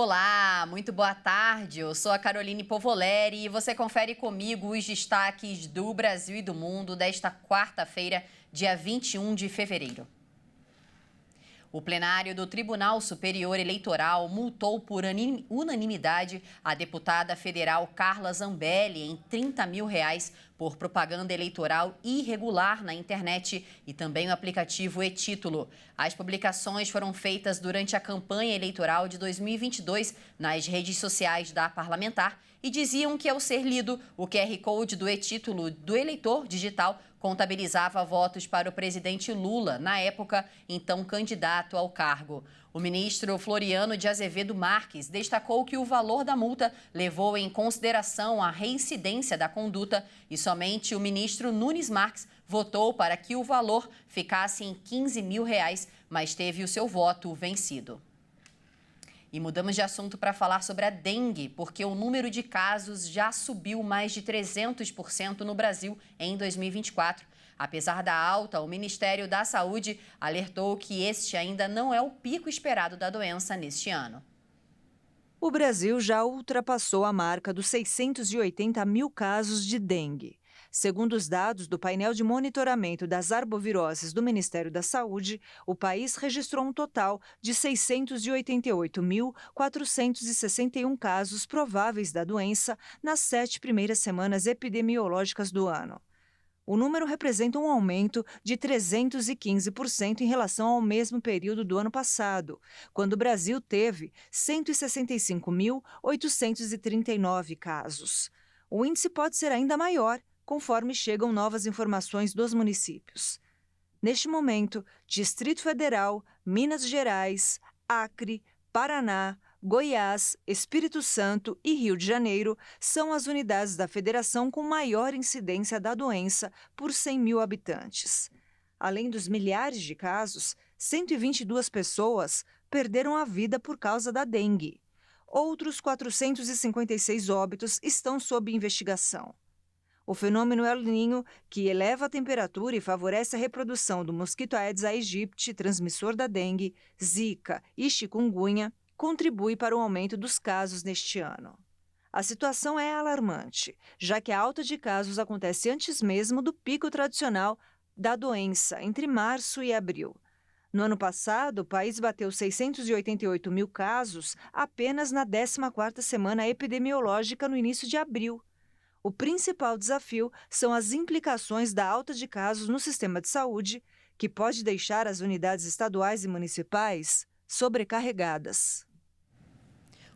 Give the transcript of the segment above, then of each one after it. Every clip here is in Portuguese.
Olá, muito boa tarde. Eu sou a Caroline Povoleri e você confere comigo os destaques do Brasil e do mundo desta quarta-feira, dia 21 de fevereiro. O plenário do Tribunal Superior Eleitoral multou por unanimidade a deputada federal Carla Zambelli em R$ 30 mil por propaganda eleitoral irregular na internet e também o aplicativo e-Título. As publicações foram feitas durante a campanha eleitoral de 2022 nas redes sociais da parlamentar e diziam que, ao ser lido, o QR Code do e-Título do eleitor digital contabilizava votos para o presidente Lula, na época, então candidato ao cargo. O ministro Floriano de Azevedo Marques destacou que o valor da multa levou em consideração a reincidência da conduta e somente o ministro Nunes Marques votou para que o valor ficasse em R$ 15 mil, mas teve o seu voto vencido. E mudamos de assunto para falar sobre a dengue, porque o número de casos já subiu mais de 300% no Brasil em 2024. Apesar da alta, o Ministério da Saúde alertou que este ainda não é o pico esperado da doença neste ano. O Brasil já ultrapassou a marca dos 680 mil casos de dengue. Segundo os dados do painel de monitoramento das arboviroses do Ministério da Saúde, o país registrou um total de 688.461 casos prováveis da doença nas 7 primeiras semanas epidemiológicas do ano. O número representa um aumento de 315% em relação ao mesmo período do ano passado, quando o Brasil teve 165.839 casos. O índice pode ser ainda maior, conforme chegam novas informações dos municípios. Neste momento, Distrito Federal, Minas Gerais, Acre, Paraná, Goiás, Espírito Santo e Rio de Janeiro são as unidades da federação com maior incidência da doença por 100 mil habitantes. Além dos milhares de casos, 122 pessoas perderam a vida por causa da dengue. Outros 456 óbitos estão sob investigação. O fenômeno El Niño, que eleva a temperatura e favorece a reprodução do mosquito Aedes aegypti, transmissor da dengue, zika e chikungunya, contribui para o aumento dos casos neste ano. A situação é alarmante, já que a alta de casos acontece antes mesmo do pico tradicional da doença, entre março e abril. No ano passado, o país bateu 688 mil casos apenas na 14ª semana epidemiológica no início de abril. O principal desafio são as implicações da alta de casos no sistema de saúde, que pode deixar as unidades estaduais e municipais sobrecarregadas.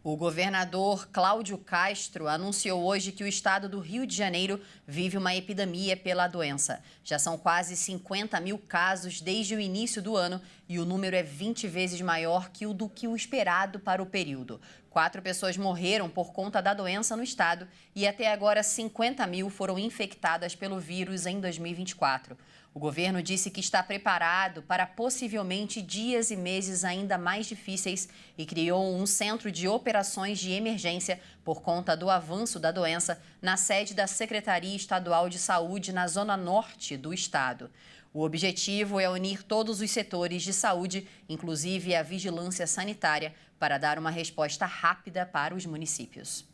O governador Cláudio Castro anunciou hoje que o estado do Rio de Janeiro vive uma epidemia pela doença. Já são quase 50 mil casos desde o início do ano e o número é 20 vezes maior do que o esperado para o período. 4 pessoas morreram por conta da doença no estado e até agora 50 mil foram infectadas pelo vírus em 2024. O governo disse que está preparado para possivelmente dias e meses ainda mais difíceis e criou um centro de operações de emergência por conta do avanço da doença na sede da Secretaria Estadual de Saúde na zona norte do estado. O objetivo é unir todos os setores de saúde, inclusive a vigilância sanitária, para dar uma resposta rápida para os municípios.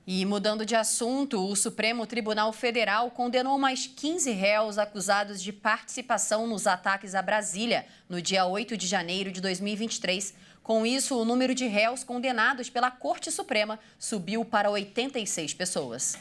E mudando de assunto, o Supremo Tribunal Federal condenou mais 15 réus acusados de participação nos ataques a Brasília no dia 8 de janeiro de 2023. Com isso, o número de réus condenados pela Corte Suprema subiu para 86 pessoas.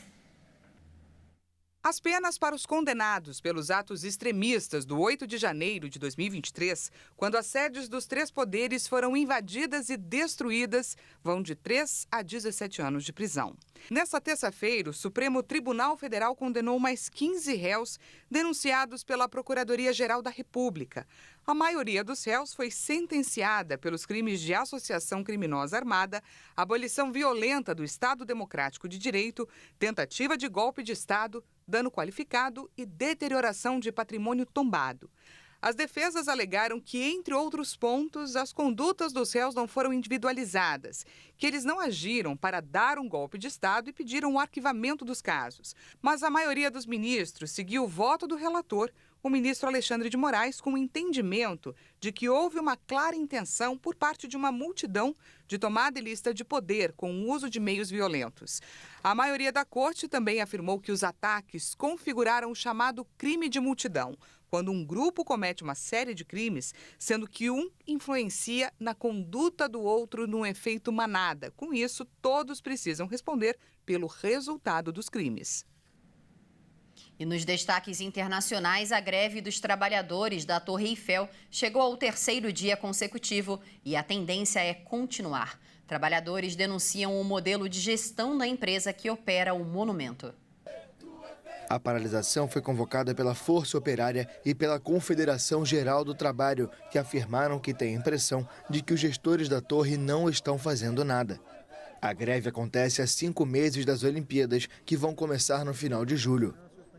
As penas para os condenados pelos atos extremistas do 8 de janeiro de 2023, quando as sedes dos 3 poderes foram invadidas e destruídas, vão de 3 a 17 anos de prisão. Nesta terça-feira, o Supremo Tribunal Federal condenou mais 15 réus denunciados pela Procuradoria-Geral da República. A maioria dos réus foi sentenciada pelos crimes de associação criminosa armada, abolição violenta do Estado Democrático de Direito, tentativa de golpe de Estado, dano qualificado e deterioração de patrimônio tombado. As defesas alegaram que, entre outros pontos, as condutas dos réus não foram individualizadas, que eles não agiram para dar um golpe de Estado e pediram o arquivamento dos casos. Mas a maioria dos ministros seguiu o voto do relator, o ministro Alexandre de Moraes com o entendimento de que houve uma clara intenção por parte de uma multidão de tomada ilícita de poder com o uso de meios violentos. A maioria da corte também afirmou que os ataques configuraram o chamado crime de multidão, quando um grupo comete uma série de crimes, sendo que um influencia na conduta do outro num efeito manada. Com isso, todos precisam responder pelo resultado dos crimes. E nos destaques internacionais, a greve dos trabalhadores da Torre Eiffel chegou ao 3º dia consecutivo e a tendência é continuar. Trabalhadores denunciam o modelo de gestão da empresa que opera o monumento. A paralisação foi convocada pela Força Operária e pela Confederação Geral do Trabalho, que afirmaram que têm a impressão de que os gestores da torre não estão fazendo nada. A greve acontece há 5 meses das Olimpíadas, que vão começar no final de julho.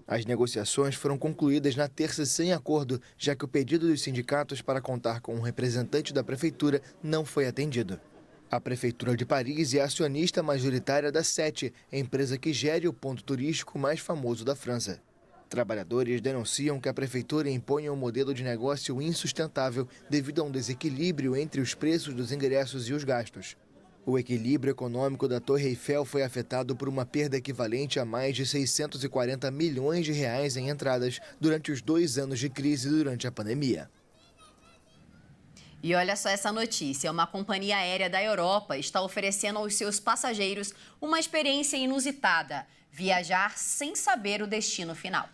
As negociações foram concluídas na terça sem acordo, já que o pedido dos sindicatos para contar com um representante da prefeitura não foi atendido. A Prefeitura de Paris é acionista majoritária da SET, empresa que gere o ponto turístico mais famoso da França. Trabalhadores denunciam que a prefeitura impõe um modelo de negócio insustentável devido a um desequilíbrio entre os preços dos ingressos e os gastos. O equilíbrio econômico da Torre Eiffel foi afetado por uma perda equivalente a mais de 640 milhões de reais em entradas durante os 2 anos de crise durante a pandemia. E olha só essa notícia, uma companhia aérea da Europa está oferecendo aos seus passageiros uma experiência inusitada, viajar sem saber o destino final.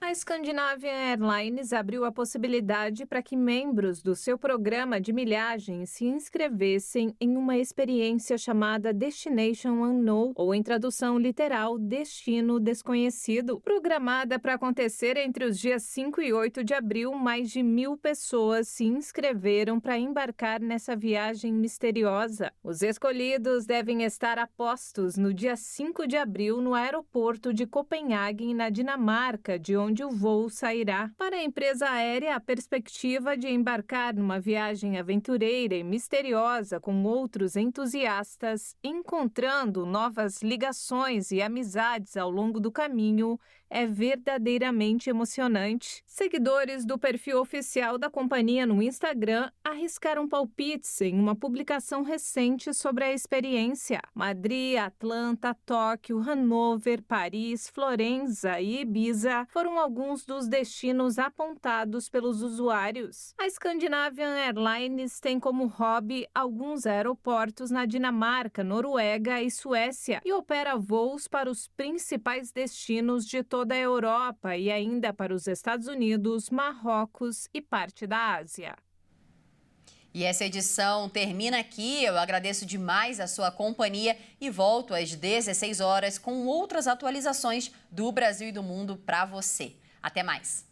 A Scandinavian Airlines abriu a possibilidade para que membros do seu programa de milhagem se inscrevessem em uma experiência chamada Destination Unknown, ou em tradução literal, Destino Desconhecido. Programada para acontecer entre os dias 5 e 8 de abril, mais de 1.000 pessoas se inscreveram para embarcar nessa viagem misteriosa. Os escolhidos devem estar a postos no dia 5 de abril no aeroporto de Copenhague, na Dinamarca, de onde o voo sairá. Para a empresa aérea, a perspectiva de embarcar numa viagem aventureira e misteriosa com outros entusiastas, encontrando novas ligações e amizades ao longo do caminho, é verdadeiramente emocionante. Seguidores do perfil oficial da companhia no Instagram arriscaram palpites em uma publicação recente sobre a experiência. Madrid, Atlanta, Tóquio, Hannover, Paris, Florença e Ibiza foram alguns dos destinos apontados pelos usuários. A Scandinavian Airlines tem como hobby alguns aeroportos na Dinamarca, Noruega e Suécia e opera voos para os principais destinos de toda a Europa e ainda para os Estados Unidos, Marrocos e parte da Ásia. E essa edição termina aqui. Eu agradeço demais a sua companhia e volto às 16 horas com outras atualizações do Brasil e do mundo para você. Até mais!